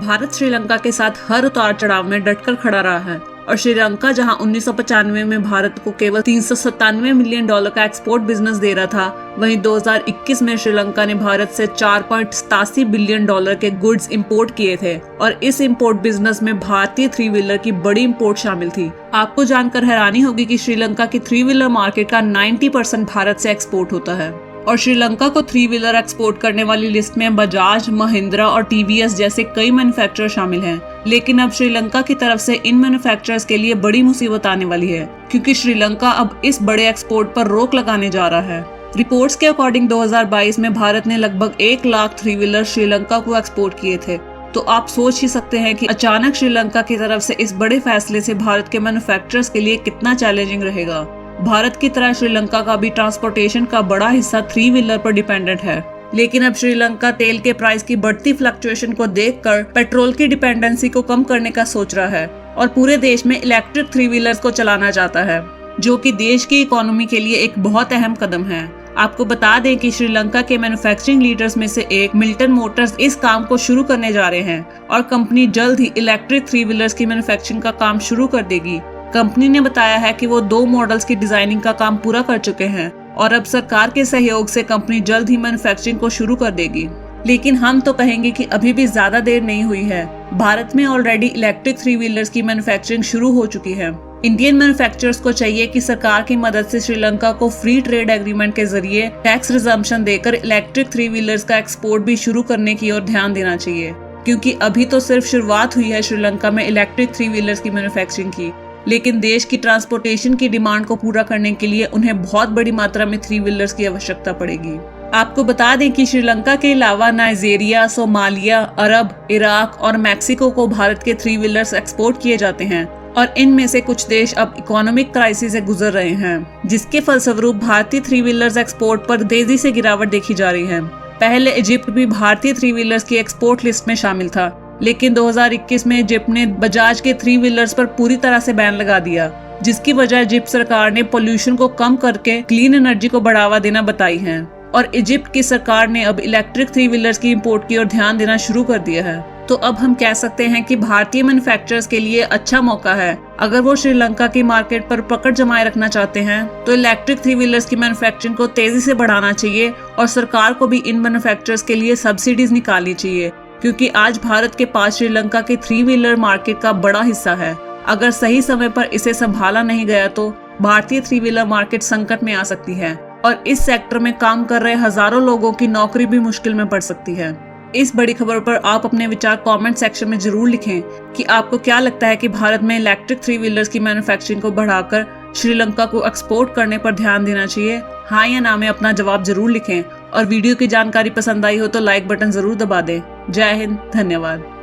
भारत श्रीलंका के साथ हर उतार चढ़ाव में डटकर खड़ा रहा है और श्रीलंका जहां 1995 में भारत को केवल $397 मिलियन का एक्सपोर्ट बिजनेस दे रहा था, वहीं 2021 में श्रीलंका ने भारत से $4.87 बिलियन के गुड्स इंपोर्ट किए थे और इस इंपोर्ट बिजनेस में भारतीय 3 व्हीलर की बड़ी इंपोर्ट शामिल थी। आपको जानकर हैरानी होगी कि श्रीलंका की 3 व्हीलर मार्केट का 90% भारत से एक्सपोर्ट होता है और श्रीलंका को 3 व्हीलर एक्सपोर्ट करने वाली लिस्ट में बजाज, महिंद्रा और टीवीएस जैसे कई मैन्युफैक्चरर शामिल हैं। लेकिन अब श्रीलंका की तरफ से इन मैन्युफैक्चरर्स के लिए बड़ी मुसीबत आने वाली है, क्योंकि श्रीलंका अब इस बड़े एक्सपोर्ट पर रोक लगाने जा रहा है। रिपोर्ट्स के अकॉर्डिंग 2022 में भारत ने लगभग 1 लाख 3 व्हीलर श्रीलंका को एक्सपोर्ट किए थे। तो आप सोच ही सकते हैं कि अचानक श्रीलंका की तरफ से इस बड़े फैसले से भारत के मैन्युफैक्चरर्स के लिए कितना चैलेंजिंग रहेगा। भारत की तरह श्रीलंका का भी ट्रांसपोर्टेशन का बड़ा हिस्सा 3 व्हीलर पर डिपेंडेंट है, लेकिन अब श्रीलंका तेल के प्राइस की बढ़ती फ्लक्चुएशन को देखकर पेट्रोल की डिपेंडेंसी को कम करने का सोच रहा है और पूरे देश में इलेक्ट्रिक 3 व्हीलर्स को चलाना चाहता है, जो कि देश की इकोनॉमी के लिए एक बहुत अहम कदम है। आपको बता दें कि श्रीलंका के मैन्युफैक्चरिंग लीडर्स में से एक मिल्टन मोटर्स इस काम को शुरू करने जा रहे हैं और कंपनी जल्द ही इलेक्ट्रिक 3 व्हीलर्स की मैन्युफैक्चरिंग का काम शुरू कर देगी। कंपनी ने बताया है कि वो 2 मॉडल्स की डिजाइनिंग का काम पूरा कर चुके हैं और अब सरकार के सहयोग से कंपनी जल्द ही मैन्युफैक्चरिंग को शुरू कर देगी। लेकिन हम तो कहेंगे कि अभी भी ज्यादा देर नहीं हुई है। भारत में ऑलरेडी इलेक्ट्रिक 3 व्हीलर्स की मैन्युफैक्चरिंग शुरू हो चुकी है। इंडियन मैन्युफैक्चरर्स को चाहिए कि सरकार की मदद से श्रीलंका को फ्री ट्रेड एग्रीमेंट के जरिए टैक्स रिजम्पशन देकर इलेक्ट्रिक 3 व्हीलर्स का एक्सपोर्ट भी शुरू करने की ओर ध्यान देना चाहिए, क्योंकि अभी तो सिर्फ शुरुआत हुई है श्रीलंका में इलेक्ट्रिक 3 व्हीलर्स की मैन्युफैक्चरिंग की। लेकिन देश की ट्रांसपोर्टेशन की डिमांड को पूरा करने के लिए उन्हें बहुत बड़ी मात्रा में 3 व्हीलर्स की आवश्यकता पड़ेगी। आपको बता दें कि श्रीलंका के अलावा नाइजीरिया, सोमालिया, अरब, इराक और मैक्सिको को भारत के 3 व्हीलर्स एक्सपोर्ट किए जाते हैं और इनमें से कुछ देश अब इकोनॉमिक क्राइसिस से गुजर रहे हैं, जिसके फलस्वरूप भारतीय 3 व्हीलर्स एक्सपोर्ट पर तेजी से गिरावट देखी जा रही है। पहले इजिप्ट भी भारतीय 3 व्हीलर्स की एक्सपोर्ट लिस्ट में शामिल था, लेकिन 2021 में इजिप्ट ने बजाज के 3 व्हीलर्स पर पूरी तरह से बैन लगा दिया, जिसकी वजह इजिप्ट सरकार ने पोल्यूशन को कम करके क्लीन एनर्जी को बढ़ावा देना बताई है और इजिप्ट की सरकार ने अब इलेक्ट्रिक 3 व्हीलर्स की इंपोर्ट की ओर ध्यान देना शुरू कर दिया है। तो अब हम कह सकते हैं कि भारतीय मैन्युफैक्चरर्स के लिए अच्छा मौका है। अगर वो श्रीलंका की मार्केट पर पकड़ जमाए रखना चाहते हैं तो इलेक्ट्रिक 3 व्हीलर्स की मैन्युफैक्चरिंग को तेजी से बढ़ाना चाहिए और सरकार को भी इन मैन्युफैक्चरर्स के लिए सब्सिडीज निकालनी चाहिए, क्योंकि आज भारत के पास श्रीलंका के 3 व्हीलर मार्केट का बड़ा हिस्सा है। अगर सही समय पर इसे संभाला नहीं गया तो भारतीय 3 व्हीलर मार्केट संकट में आ सकती है और इस सेक्टर में काम कर रहे हजारों लोगों की नौकरी भी मुश्किल में पड़ सकती है। इस बड़ी खबर पर आप अपने विचार कमेंट सेक्शन में जरूर लिखें कि आपको क्या लगता है कि भारत में इलेक्ट्रिक 3 व्हीलर्स की मैन्युफैक्चरिंग को बढ़ाकर श्रीलंका को एक्सपोर्ट करने पर ध्यान देना चाहिए। हाँ या ना में अपना जवाब जरूर लिखें और वीडियो की जानकारी पसंद आई हो तो लाइक बटन जरूर दबा दें। जय हिंद, धन्यवाद।